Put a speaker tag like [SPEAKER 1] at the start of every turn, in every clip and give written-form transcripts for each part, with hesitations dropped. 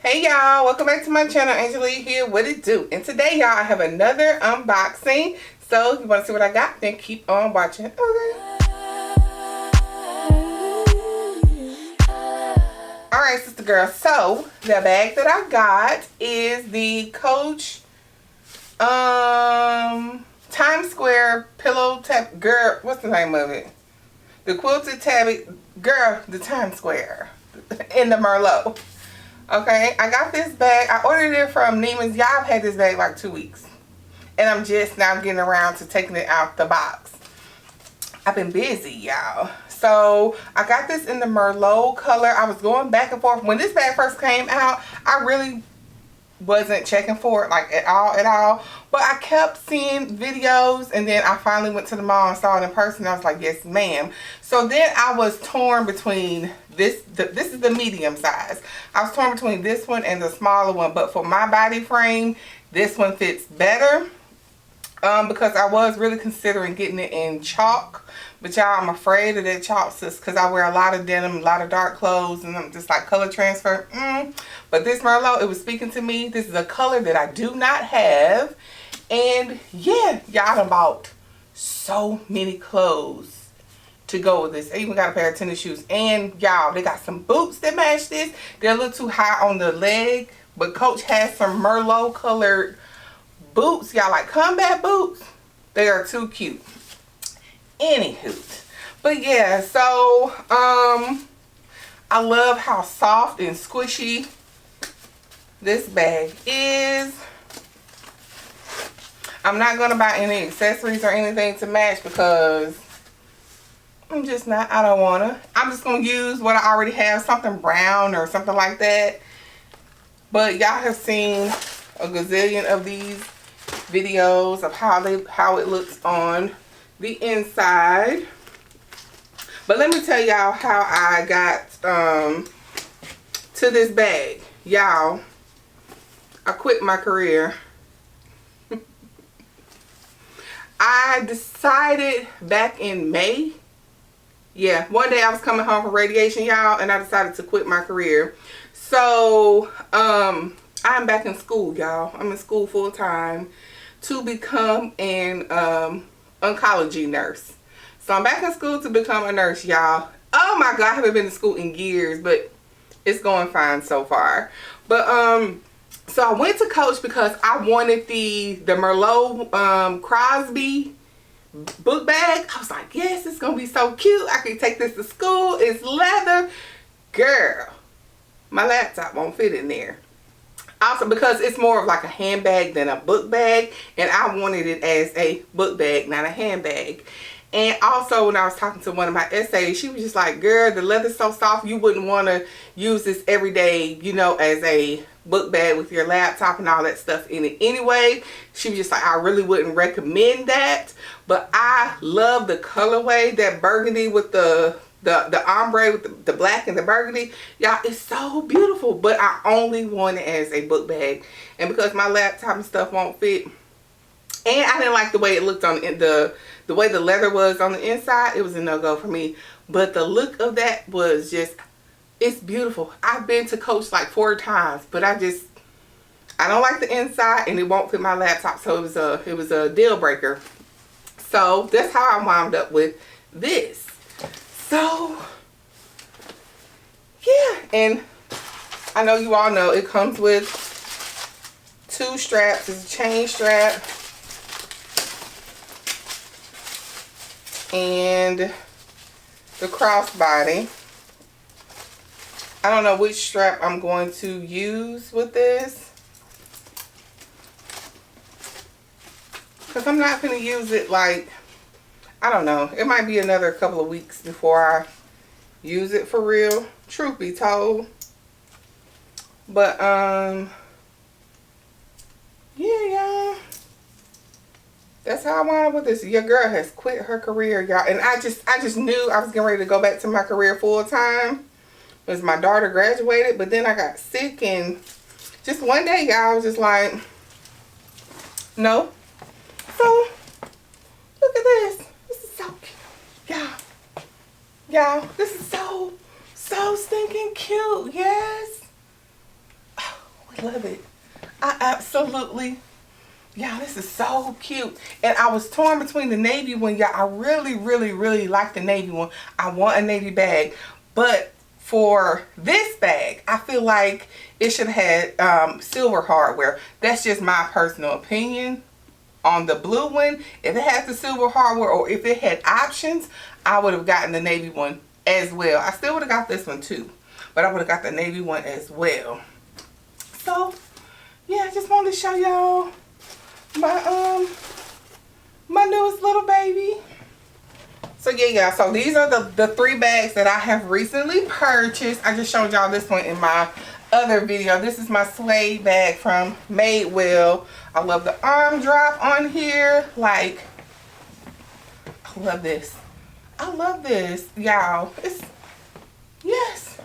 [SPEAKER 1] Hey y'all, welcome back to my channel. Angela here. What it do? And today y'all, I have another unboxing. So if you want to see what I got, then keep on watching. Okay. Alright, sister girl. So the bag that I got is the Coach Times Square pillow tab girl. What's the name of it? The quilted tabby girl, the Times Square in the Merlot. Okay, I got this bag. I ordered it from Neiman's. Y'all, I've had this bag like 2 weeks. And I'm just now getting around to taking it out the box. I've been busy, y'all. So, I got this in the Merlot color. I was going back and forth. When this bag first came out, I really wasn't checking for it like at all. But I kept seeing videos, and then I finally went to the mall and saw it in person. I was like, yes, ma'am. So then I was torn between this. This is the medium size. I was torn between this one and the smaller one. But for my body frame, this one fits better. Because I was really considering getting it in chalk. But y'all, I'm afraid of that chalk, sis, because I wear a lot of denim, a lot of dark clothes, and I'm just like color transfer. But this Merlot, it was speaking to me. This is a color that I do not have. And yeah, y'all done bought so many clothes to go with this. I even got a pair of tennis shoes. And y'all, they got some boots that match this. They're a little too high on the leg. But Coach has some Merlot colored boots. Y'all, like combat boots. They are too cute. Anywho, but yeah, so I love how soft and squishy this bag is. I'm not gonna buy any accessories or anything to match because I'm just not. I don't wanna. I'm just gonna use what I already have, something brown or something like that. But y'all have seen a gazillion of these videos of how it looks on the inside. But let me tell y'all how I got to this bag. Y'all, I quit my career. I decided back in May. Yeah, one day I was coming home from radiation, y'all, and I decided to quit my career. So, I'm back in school, y'all. I'm in school full time to become an oncology nurse. So I'm back in school to become a nurse, y'all. Oh my god, I haven't been to school in years, but it's going fine so far. But so I went to Coach because I wanted the Merlot Crosby book bag. I was like, yes, it's gonna be so cute. I can take this to school. It's leather. Girl, my laptop won't fit in there. Also, because it's more of like a handbag than a book bag, and I wanted it as a book bag, not a handbag. And also, when I was talking to one of my essays, she was just like, girl, the leather's so soft, you wouldn't want to use this every day, you know, as a book bag with your laptop and all that stuff in it anyway. She was just like, I really wouldn't recommend that. But I love the colorway, that burgundy with the ombre with the black and the burgundy. Y'all, it's so beautiful. But I only want it as a book bag. And because my laptop and stuff won't fit, and I didn't like the way it looked on the way the leather was on the inside, it was a no-go for me. But the look of that was just, it's beautiful. I've been to Coach like 4 times, but I don't like the inside, and it won't fit my laptop, so it was a deal breaker. So that's how I wound up with this. So, yeah, and I know you all know it comes with 2 straps. It's a chain strap and the crossbody. I don't know which strap I'm going to use with this, because I'm not going to use it like, I don't know. It might be another couple of weeks before I use it for real, truth be told. But, yeah, y'all. That's how I wound up with this. Your girl has quit her career, y'all. And I just knew I was getting ready to go back to my career full time. Because my daughter graduated, but then I got sick, and just one day, y'all, I was just like, no. So, look at this. So cute. Y'all, this is so stinking cute. Yes. Oh, love it. I absolutely, y'all, this is so cute. And I was torn between the navy one, y'all. I really like the navy one. I want a navy bag. But for this bag, I feel like it should have had silver hardware. That's just my personal opinion. On the blue one, if it had the silver hardware or if it had options, I would have gotten the navy one as well. I still would have got this one too, but I would have got the navy one as well. So yeah, I just wanted to show y'all my my newest little baby. So yeah, y'all, so these are the 3 bags that I have recently purchased. I just showed y'all this one in my other video. This is my suede bag from Madewell. I love the arm drop on here. Like, I love this. I love this, y'all. It's, yes.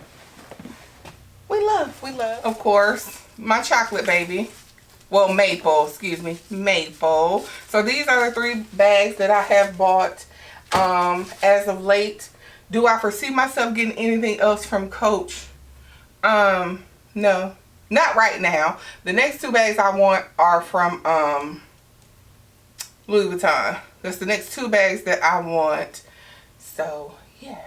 [SPEAKER 1] We love. Of course, my chocolate baby. Well, maple, excuse me, maple. So these are the 3 bags that I have bought as of late. Do I foresee myself getting anything else from Coach? No, not right now. The next 2 bags I want are from Louis Vuitton. That's the next 2 bags that I want. So yeah.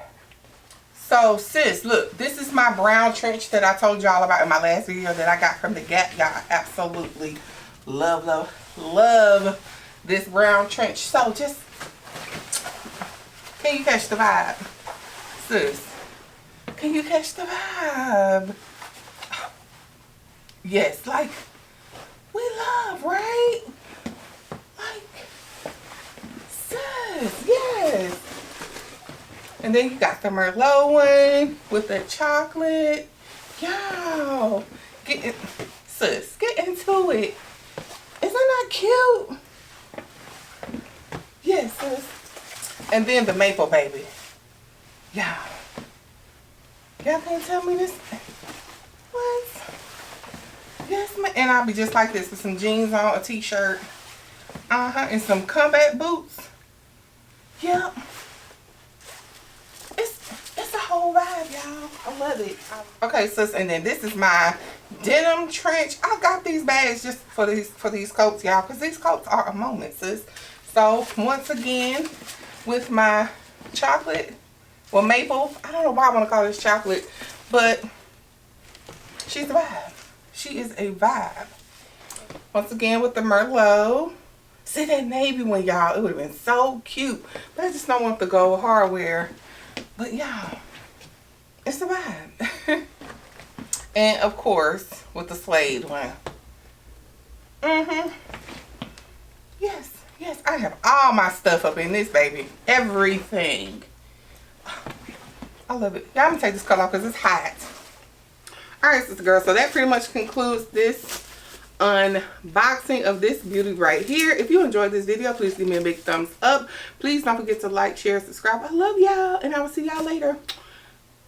[SPEAKER 1] So sis, look, this is my brown trench that I told y'all about in my last video that I got from the Gap. Y'all, absolutely love this brown trench. So just, can you catch the vibe? Sis, can you catch the vibe? Yes, like, we love, right? Like, sis, yes. And then you got the Merlot one with the chocolate. Y'all, get it, sis, get into it. Isn't that cute? Yes, sis. And then the maple baby. Y'all can't tell me this. What? Yes, man. And I'll be just like this with some jeans on, a t-shirt. And some combat boots. Yep. It's a whole vibe, y'all. I love it. Okay, sis, and then this is my denim trench. I got these bags just for these coats, y'all, because these coats are a moment, sis. So once again, with my chocolate, well, maple. I don't know why I want to call this chocolate, but she's a vibe. She is a vibe. Once again with the Merlot. See that navy one, y'all? It would have been so cute. But I just don't want the gold hardware. But y'all, it's a vibe. And of course, with the suede one. Yes, I have all my stuff up in this baby. Everything. I love it. Y'all, I'm gonna take this color off because it's hot. Alright, sister girl, so that pretty much concludes this unboxing of this beauty right here. If you enjoyed this video, please give me a big thumbs up. Please don't forget to like, share, subscribe. I love y'all, and I will see y'all later.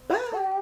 [SPEAKER 1] Bye.